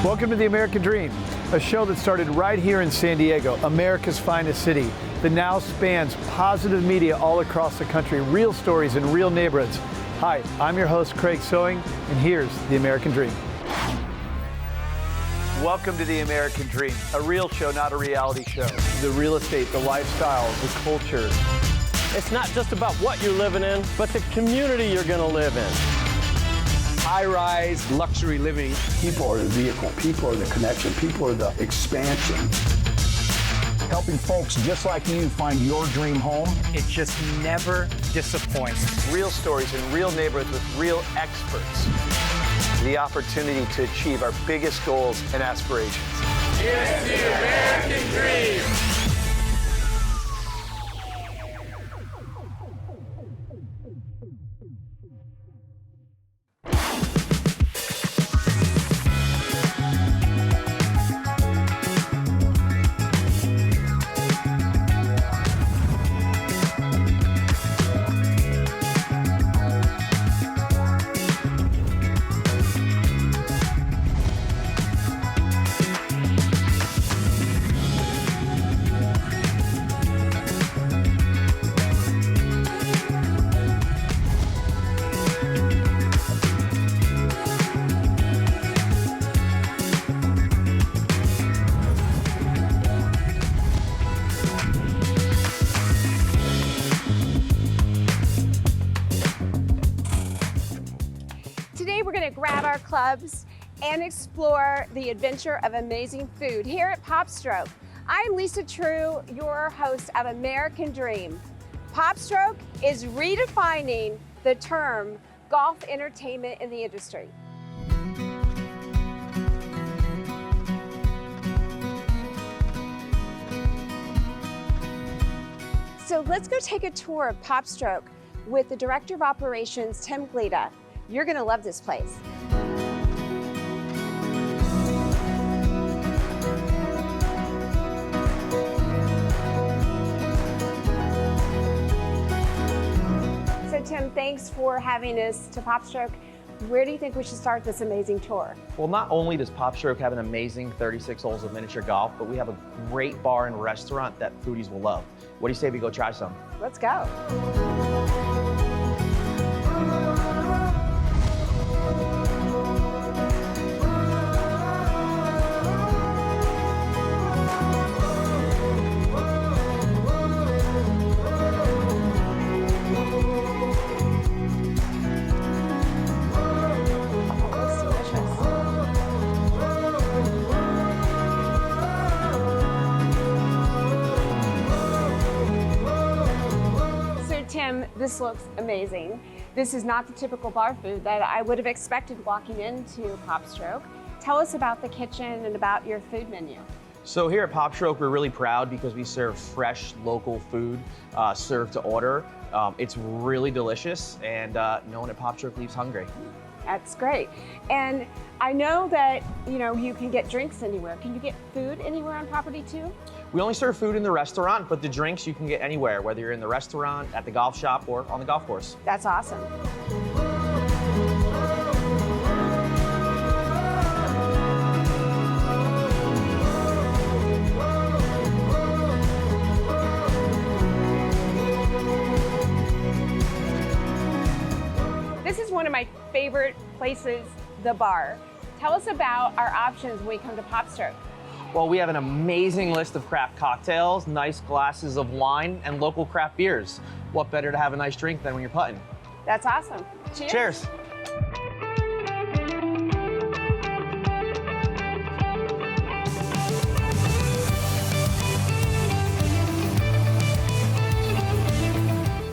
Welcome to The American Dream, a show that started right here in San Diego, America's finest city, that now spans positive media all across the country, real stories in real neighborhoods. Hi, I'm your host, Craig Sewing, and here's The American Dream. Welcome to The American Dream, a real show, not a reality show. The real estate, the lifestyle, the culture. It's not just about what you're living in, but the community you're going to live in. High-rise luxury living. People are the vehicle, people are the connection, people are the expansion. Helping folks just like you find your dream home. It just never disappoints. Real stories in real neighborhoods with real experts. The opportunity to achieve our biggest goals and aspirations. It's the American Dream! Grab our clubs and explore the adventure of amazing food here at PopStroke. I'm Lisa True, your host of American Dream. PopStroke is redefining the term golf entertainment in the industry. So let's go take a tour of PopStroke with the Director of Operations, Tim Gleda. You're going to love this place. So Tim, thanks for having us to PopStroke. Where do you think we should start this amazing tour? Well, not only does PopStroke have an amazing 36 holes of miniature golf, but we have a great bar and restaurant that foodies will love. What do you say we go try some? Let's go. Tim, this looks amazing. This is not the typical bar food that I would have expected walking into PopStroke. Tell us about the kitchen and about your food menu. So here at PopStroke, we're really proud because we serve fresh, local food served to order. It's really delicious, and no one at PopStroke leaves hungry. That's great. And I know that, you can get drinks anywhere. Can you get food anywhere on property too? We only serve food in the restaurant, but the drinks you can get anywhere, whether you're in the restaurant, at the golf shop, or on the golf course. That's awesome. This is one of my favorite places, the bar. Tell us about our options when we come to PopStroke. Well, we have an amazing list of craft cocktails, nice glasses of wine, and local craft beers. What better to have a nice drink than when you're putting? That's awesome. Cheers. Cheers.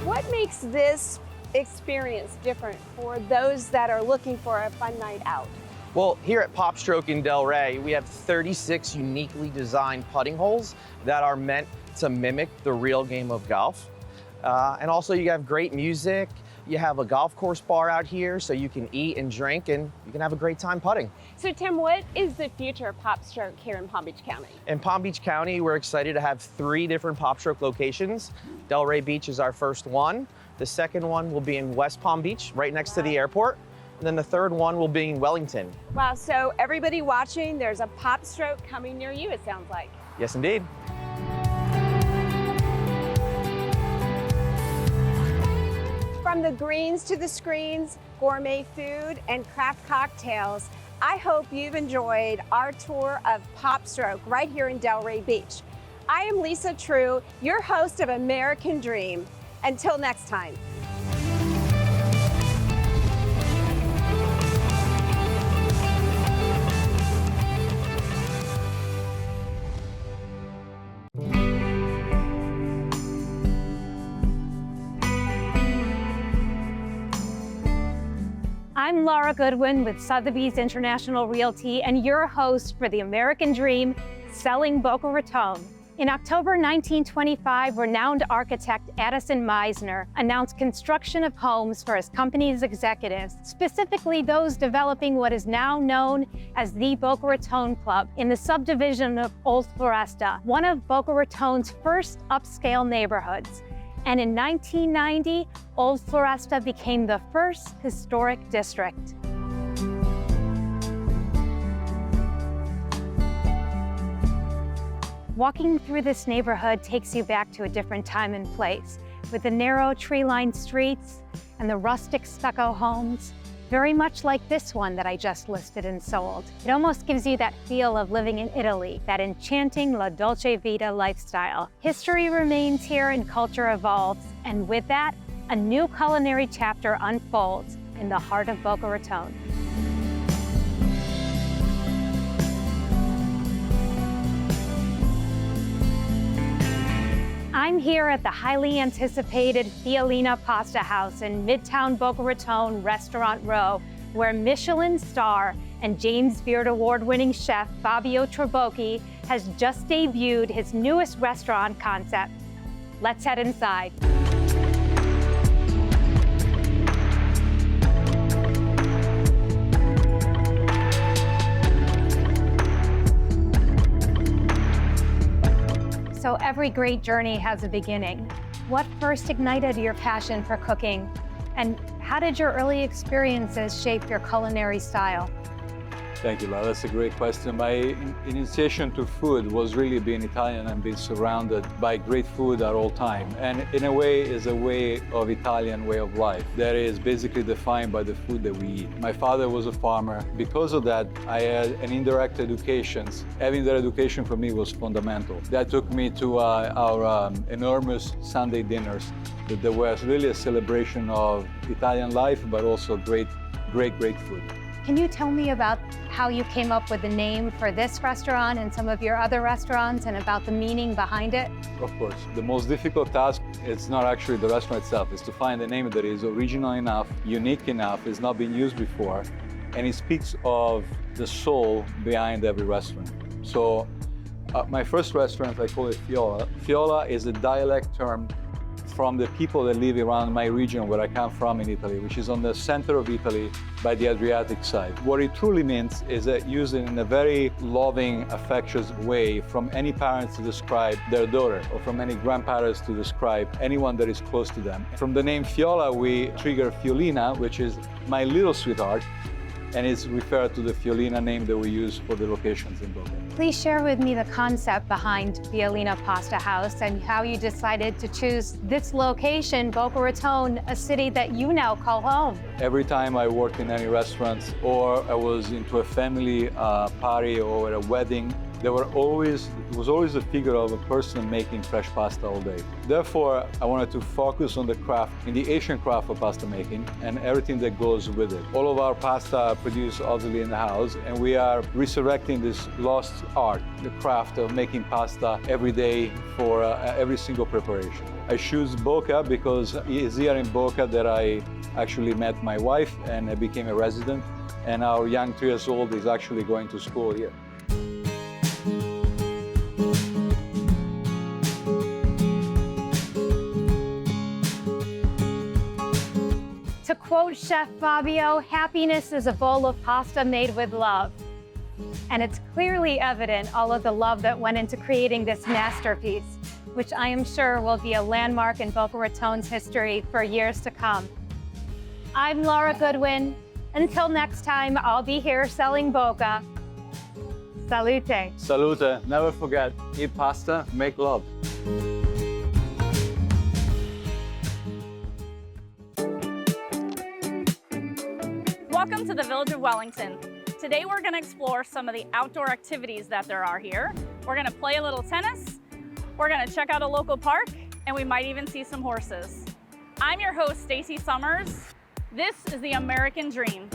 What makes this experience different for those that are looking for a fun night out? Well, here at PopStroke in Delray, we have 36 uniquely designed putting holes that are meant to mimic the real game of golf. And also you have great music. You have a golf course bar out here so you can eat and drink and you can have a great time putting. So Tim, what is the future of PopStroke here in Palm Beach County? In Palm Beach County, we're excited to have 3 different PopStroke locations. Delray Beach is our first one. The second one will be in West Palm Beach, right next to the airport. And then the third one will be in Wellington. Wow, so everybody watching, there's a Pop Stroke coming near you, it sounds like. Yes, indeed. From the greens to the screens, gourmet food and craft cocktails, I hope you've enjoyed our tour of Pop Stroke right here in Delray Beach. I am Lisa True, your host of American Dream. Until next time. I'm Laura Goodwin with Sotheby's International Realty and your host for the American Dream, Selling Boca Raton. In October 1925, renowned architect Addison Meisner announced construction of homes for his company's executives, specifically those developing what is now known as the Boca Raton Club in the subdivision of Old Floresta, one of Boca Raton's first upscale neighborhoods. And in 1990, Old Floresta became the first historic district. Walking through this neighborhood takes you back to a different time and place, with the narrow tree-lined streets and the rustic stucco homes, very much like this one that I just listed and sold. It almost gives you that feel of living in Italy, that enchanting La Dolce Vita lifestyle. History remains here and culture evolves, and with that, a new culinary chapter unfolds in the heart of Boca Raton. I'm here at the highly anticipated Fiolina Pasta House in Midtown Boca Raton Restaurant Row, where Michelin star and James Beard Award-winning chef Fabio Trabocchi has just debuted his newest restaurant concept. Let's head inside. So every great journey has a beginning. What first ignited your passion for cooking? And how did your early experiences shape your culinary style? Thank you, Laura. That's a great question. My initiation to food was really being Italian and being surrounded by great food at all time. And in a way, is a way of Italian way of life that is basically defined by the food that we eat. My father was a farmer. Because of that, I had an indirect education. Having that education for me was fundamental. That took me to our enormous Sunday dinners. That was really a celebration of Italian life, but also great food. Can you tell me about how you came up with the name for this restaurant and some of your other restaurants and about the meaning behind it? Of course. The most difficult task, it's not actually the restaurant itself, it's to find a name that is original enough, unique enough, it's not been used before, and it speaks of the soul behind every restaurant. So my first restaurant, I call it Fiola. Fiola is a dialect term from the people that live around my region where I come from in Italy, which is on the center of Italy by the Adriatic side. What it truly means is that used in a very loving, affectionate way from any parents to describe their daughter or from any grandparents to describe anyone that is close to them. From the name Fiola, we trigger Fiolina, which is my little sweetheart, and it's referred to the Fiolina name that we use for the locations in Boca. Please share with me the concept behind Fiolina Pasta House and how you decided to choose this location, Boca Raton, a city that you now call home. Every time I worked in any restaurants or I was into a family party or a wedding, there was always a figure of a person making fresh pasta all day. Therefore, I wanted to focus on the craft, in the Asian craft of pasta making and everything that goes with it. All of our pasta are produced obviously in the house, and we are resurrecting this lost art, the craft of making pasta every day for every single preparation. I choose Boca because it's here in Boca that I actually met my wife and I became a resident, and our young 3 years old is actually going to school here. To quote Chef Fabio, happiness is a bowl of pasta made with love. And it's clearly evident all of the love that went into creating this masterpiece, which I am sure will be a landmark in Boca Raton's history for years to come. I'm Laura Goodwin, Until next time, I'll be here selling Boca. Salute. Salute. Never forget, eat pasta, make love. Welcome to the Village of Wellington. Today we're going to explore some of the outdoor activities that there are here. We're going to play a little tennis, we're going to check out a local park, and we might even see some horses. I'm your host, Stacy Summers. This is the American Dream.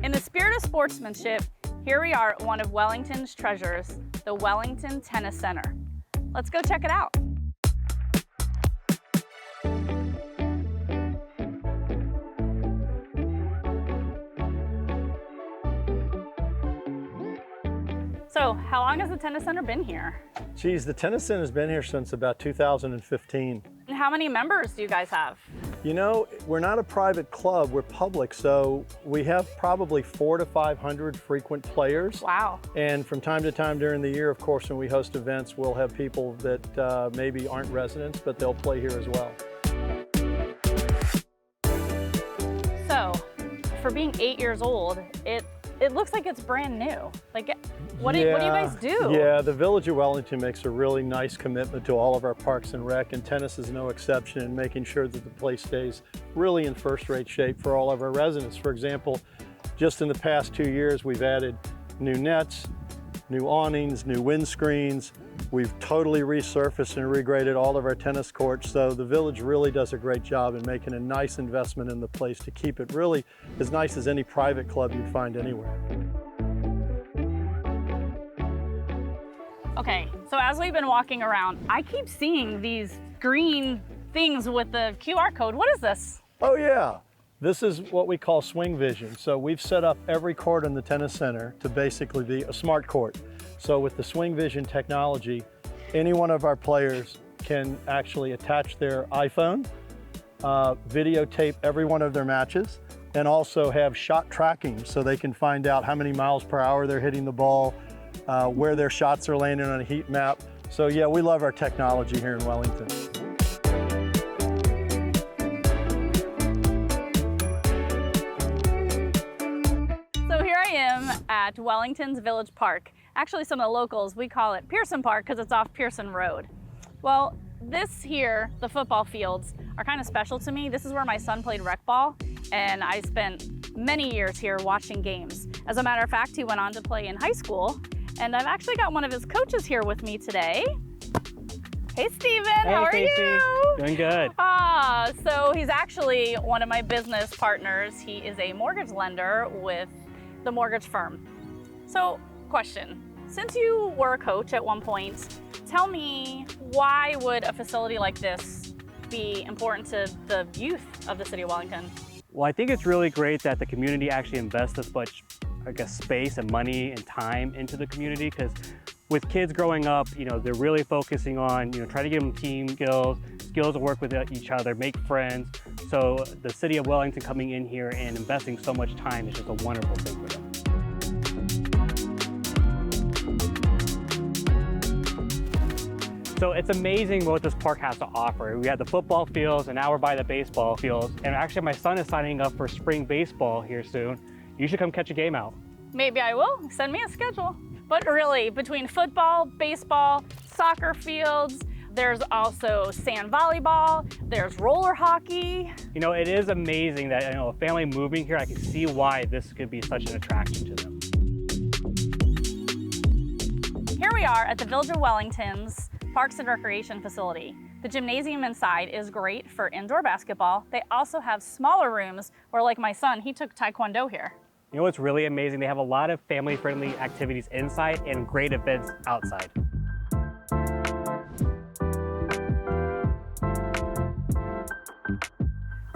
In the spirit of sportsmanship, here we are at one of Wellington's treasures, the Wellington Tennis Center. Let's go check it out. So, how long has the tennis center been here? Geez, the tennis center's been here since about 2015. And how many members do you guys have? You know, we're not a private club, we're public, so we have probably 400 to 500 frequent players. Wow. And from time to time during the year, of course, when we host events, we'll have people that maybe aren't residents, but they'll play here as well. So, for being 8 years old, it looks like it's brand new. Like, what do you guys do? Yeah, the Village of Wellington makes a really nice commitment to all of our parks and rec, and tennis is no exception in making sure that the place stays really in first-rate shape for all of our residents. For example, just in the past 2 years, we've added new nets, new awnings, new windscreens. We've totally resurfaced and regraded all of our tennis courts, so the Village really does a great job in making a nice investment in the place to keep it really as nice as any private club you'd find anywhere. Okay, so as we've been walking around, I keep seeing these green things with the QR code. What is this? Oh yeah, this is what we call swing vision. So we've set up every court in the tennis center to basically be a smart court. So with the swing vision technology, any one of our players can actually attach their iPhone, videotape every one of their matches, and also have shot tracking so they can find out how many miles per hour they're hitting the ball, where their shots are landing on a heat map. So yeah, we love our technology here in Wellington. So here I am at Wellington's Village Park. Actually, some of the locals, we call it Pearson Park because it's off Pearson Road. Well, this here, the football fields, are kind of special to me. This is where my son played rec ball, and I spent many years here watching games. As a matter of fact, he went on to play in high school, and I've actually got one of his coaches here with me today. Hey, Steven, how are you? Doing good. So he's actually one of my business partners. He is a mortgage lender with the mortgage firm. So, question, since you were a coach at one point, tell me, why would a facility like this be important to the youth of the city of Wellington? Well, I think it's really great that the community actually invests this much, I guess, space and money and time into the community, because with kids growing up, you know, they're really focusing on, you know, trying to give them team skills to work with each other, make friends. So the city of Wellington coming in here and investing so much time is just a wonderful thing for them. So it's amazing what this park has to offer. We had the football fields, and now we're by the baseball fields. And actually, my son is signing up for spring baseball here soon. You should come catch a game out. Maybe I will. Send me a schedule. But really, between football, baseball, soccer fields, there's also sand volleyball, there's roller hockey. You know, it is amazing that, you know, a family moving here, I can see why this could be such an attraction to them. Here we are at the Village of Wellington's Parks and Recreation facility. The gymnasium inside is great for indoor basketball. They also have smaller rooms where, like my son, he took Taekwondo here. You know what's really amazing? They have a lot of family-friendly activities inside and great events outside.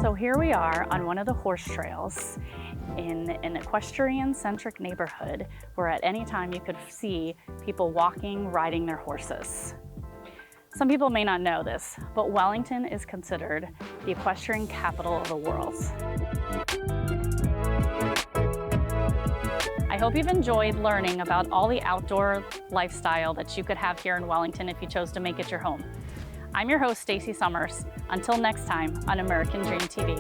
So here we are on one of the horse trails in an equestrian-centric neighborhood where at any time you could see people walking, riding their horses. Some people may not know this, but Wellington is considered the equestrian capital of the world. I hope you've enjoyed learning about all the outdoor lifestyle that you could have here in Wellington if you chose to make it your home. I'm your host, Stacey Summers. Until next time on American Dream TV.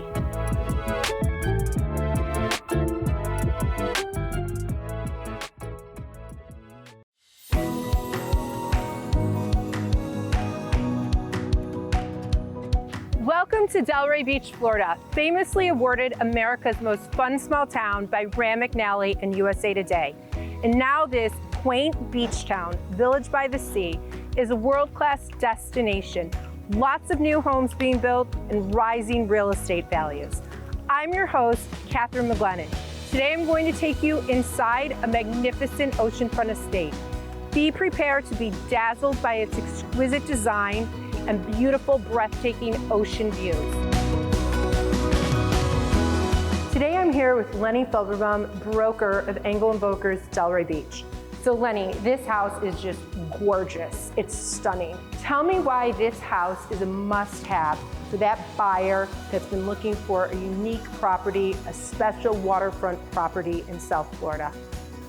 Welcome to Delray Beach, Florida, famously awarded America's most fun small town by Rand McNally and USA Today. And now this quaint beach town, Village by the Sea, is a world-class destination. Lots of new homes being built and rising real estate values. I'm your host, Catherine McGlennon. Today I'm going to take you inside a magnificent oceanfront estate. Be prepared to be dazzled by its exquisite design and beautiful, breathtaking ocean views. Today I'm here with Lenny Felderbaum, broker of Angle & Boker's Delray Beach. So Lenny, this house is just gorgeous. It's stunning. Tell me why this house is a must-have for that buyer that's been looking for a unique property, a special waterfront property in South Florida.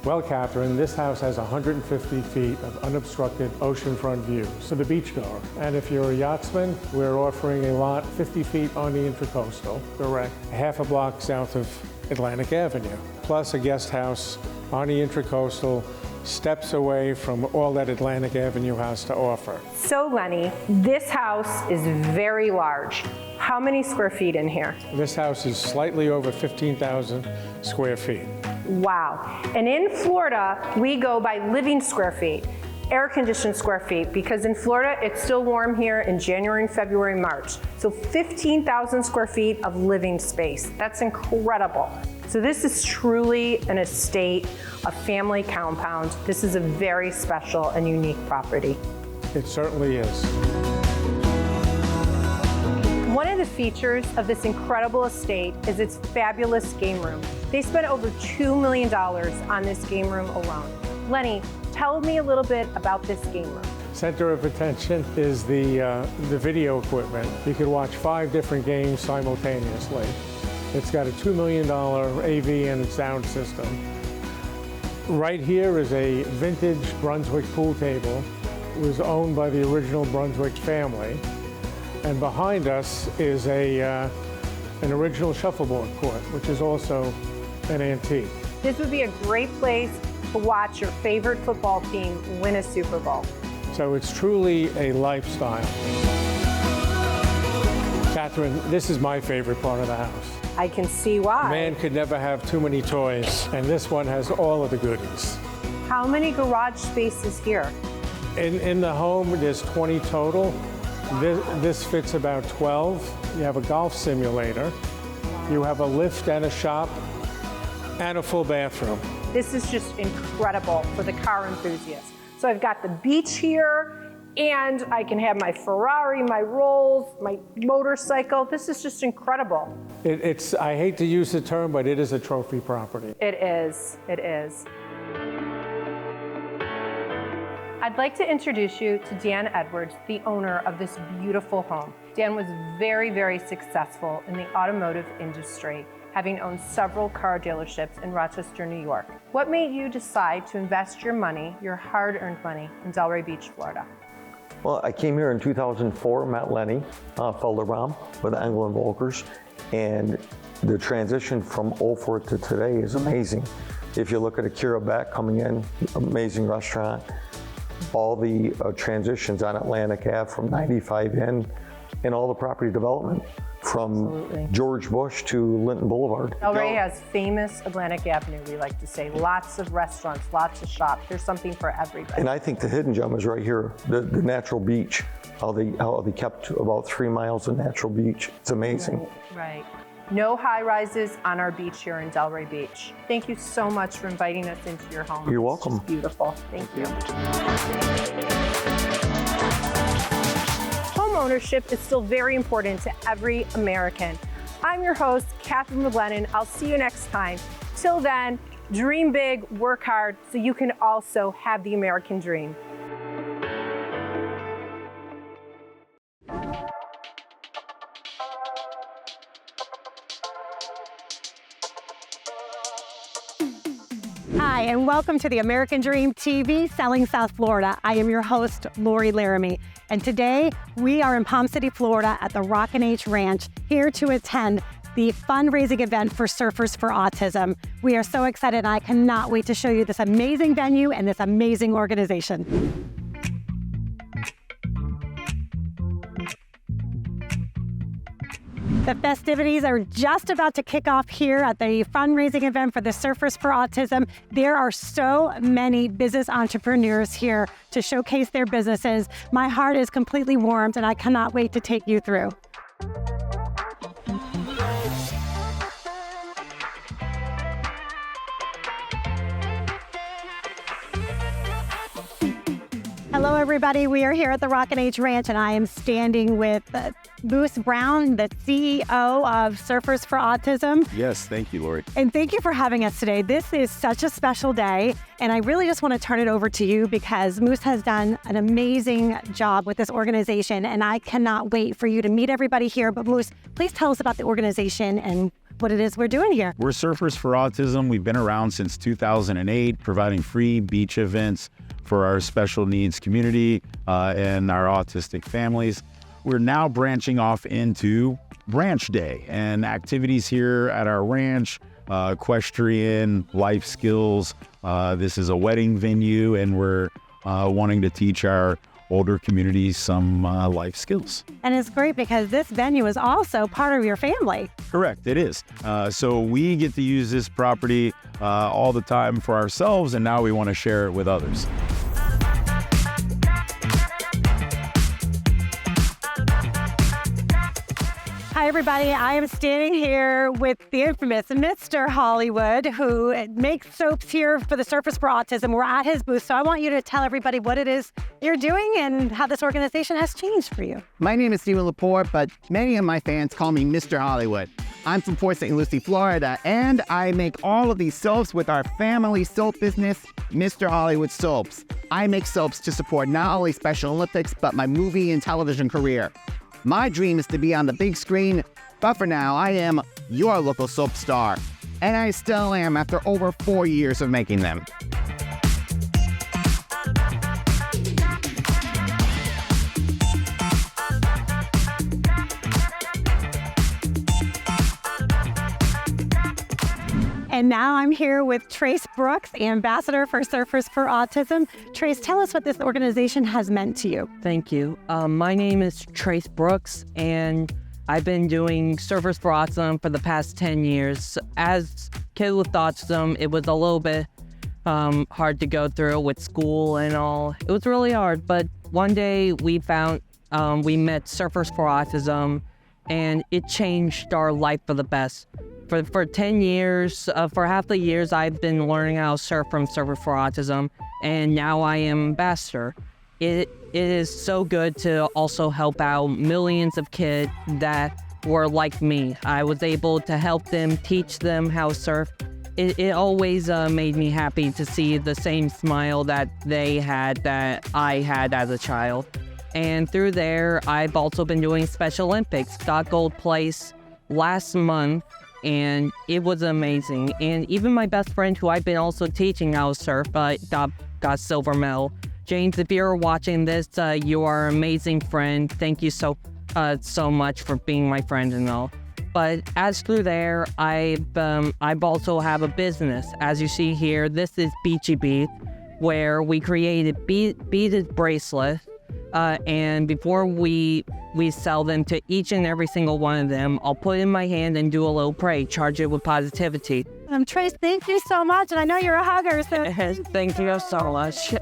Well, Catherine, this house has 150 feet of unobstructed oceanfront view, so the beachgoer. And if you're a yachtsman, we're offering a lot 50 feet on the Intracoastal, correct, half a block south of Atlantic Avenue, plus a guest house on the Intracoastal, steps away from all that Atlantic Avenue has to offer. So Lenny, this house is very large. How many square feet in here? This house is slightly over 15,000 square feet. Wow. And in Florida, we go by living square feet, air-conditioned square feet, because in Florida, it's still warm here in January, February, March. So 15,000 square feet of living space. That's incredible. So this is truly an estate, a family compound. This is a very special and unique property. It certainly is. One of the features of this incredible estate is its fabulous game room. They spent over $2 million on this game room alone. Lenny, tell me a little bit about this game room. Center of attention is the video equipment. You could watch 5 different games simultaneously. It's got a $2 million AV and sound system. Right here is a vintage Brunswick pool table. It was owned by the original Brunswick family. And behind us is an original shuffleboard court, which is also an antique. This would be a great place to watch your favorite football team win a Super Bowl. So it's truly a lifestyle. Catherine, this is my favorite part of the house. I can see why. Man could never have too many toys, and this one has all of the goodies. How many garage spaces here? In the home, there's 20 total. This fits about 12. You have a golf simulator. You have a lift and a shop and a full bathroom. This is just incredible for the car enthusiast. So I've got the beach here, and I can have my Ferrari, my Rolls, my motorcycle. This is just incredible. I hate to use the term, but it is a trophy property. It is, it is. I'd like to introduce you to Dan Edwards, the owner of this beautiful home. Dan was very, very successful in the automotive industry, having owned several car dealerships in Rochester, New York. What made you decide to invest your money, your hard-earned money, in Delray Beach, Florida? Well, I came here in 2004, met Lenny Felderbaum with Angle & Boker's, and the transition from 04 to today is amazing. If you look at Akira Beck coming in, amazing restaurant, all the transitions on Atlantic Ave from 95 in, and all the property development from Absolutely. George Bush to Linton Boulevard. Delray has famous Atlantic Avenue, we like to say. Lots of restaurants, lots of shops. There's something for everybody. And I think the hidden gem is right here, the natural beach, how they kept about 3 miles of natural beach. It's amazing. Right. No high rises on our beach here in Delray Beach. Thank you so much for inviting us into your home. You're welcome. It's beautiful. Thank you. Home ownership is still very important to every American. I'm your host, Catherine McGlennon. I'll see you next time. Till then, dream big, work hard, so you can also have the American dream. Hi, and welcome to the American Dream TV, Selling South Florida. I am your host, Lori Laramie. And today we are in Palm City, Florida at the Rockin' H Ranch, here to attend the fundraising event for Surfers for Autism. We are so excited, and I cannot wait to show you this amazing venue and this amazing organization. The festivities are just about to kick off here at the fundraising event for the Surfers for Autism. There are so many business entrepreneurs here to showcase their businesses. My heart is completely warmed, and I cannot wait to take you through. Hello, everybody. We are here at the Rockin' H Ranch, and I am standing with Moose Brown, the CEO of Surfers for Autism. Yes, thank you, Lori. And thank you for having us today. This is such a special day, and I really just want to turn it over to you because Moose has done an amazing job with this organization, and I cannot wait for you to meet everybody here. But Moose, please tell us about the organization and what it is we're doing here. We're Surfers for Autism. We've been around since 2008, providing free beach events for our special needs community and our autistic families. We're now branching off into Ranch Day and activities here at our ranch, equestrian, life skills. This is a wedding venue, and we're wanting to teach our older communities some life skills. And it's great because this venue is also part of your family. Correct, it is. So we get to use this property all the time for ourselves, and now we want to share it with others. Hi, everybody. I am standing here with the infamous Mr. Hollywood, who makes soaps here for the Surfers for Autism. We're at his booth, so I want you to tell everybody what it is you're doing and how this organization has changed for you. My name is Stephen Laporte, but many of my fans call me Mr. Hollywood. I'm from Port St. Lucie, Florida, and I make all of these soaps with our family soap business, Mr. Hollywood Soaps. I make soaps to support not only Special Olympics, but my movie and television career. My dream is to be on the big screen, but for now, I am your local soap star. And I still am after over 4 years of making them. And now I'm here with Trace Brooks, Ambassador for Surfers for Autism. Trace, tell us what this organization has meant to you. Thank you. My name is Trace Brooks, and I've been doing Surfers for Autism for the past 10 years. As a kid with autism, it was a little bit hard to go through with school and all. It was really hard, but one day we met Surfers for Autism, and it changed our life for the best. For 10 years, for half the years, I've been learning how to surf from Surfers for Autism, and now I am ambassador. It is so good to also help out millions of kids that were like me. I was able to help them, teach them how to surf. It always made me happy to see the same smile that they had that I had as a child. And through there, I've also been doing Special Olympics, got gold place last month, and it was amazing. And even my best friend, who I've been also teaching how to surf, got silver medal. James, if you're watching this, you are an amazing friend. Thank you so much for being my friend and all. But as through there, I've also have a business. As you see here, this is Beachy Bead, where we created beaded bracelets. And before we sell them to each and every single one of them, I'll put it in my hand and do a little pray, charge it with positivity. Trace, thank you so much, and I know you're a hugger, so... Thank you so much.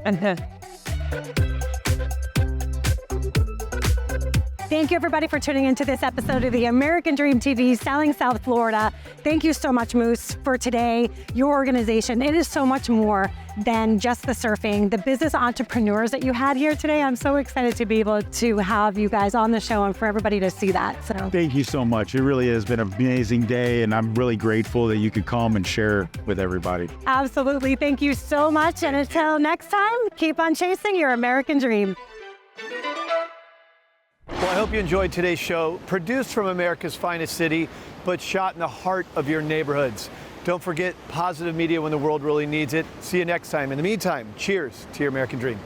Thank you, everybody, for tuning into this episode of the American Dream TV, Selling South Florida. Thank you so much, Moose, for today. Your organization, it is so much more than just the surfing. The business entrepreneurs that you had here today, I'm so excited to be able to have you guys on the show and for everybody to see that. So Thank you so much. It really has been an amazing day, and I'm really grateful that you could come and share with everybody. Absolutely. Thank you so much. And until next time, keep on chasing your American dream. Well, I hope you enjoyed today's show, produced from America's finest city, but shot in the heart of your neighborhoods. Don't forget positive media when the world really needs it. See you next time. In the meantime, cheers to your American dream.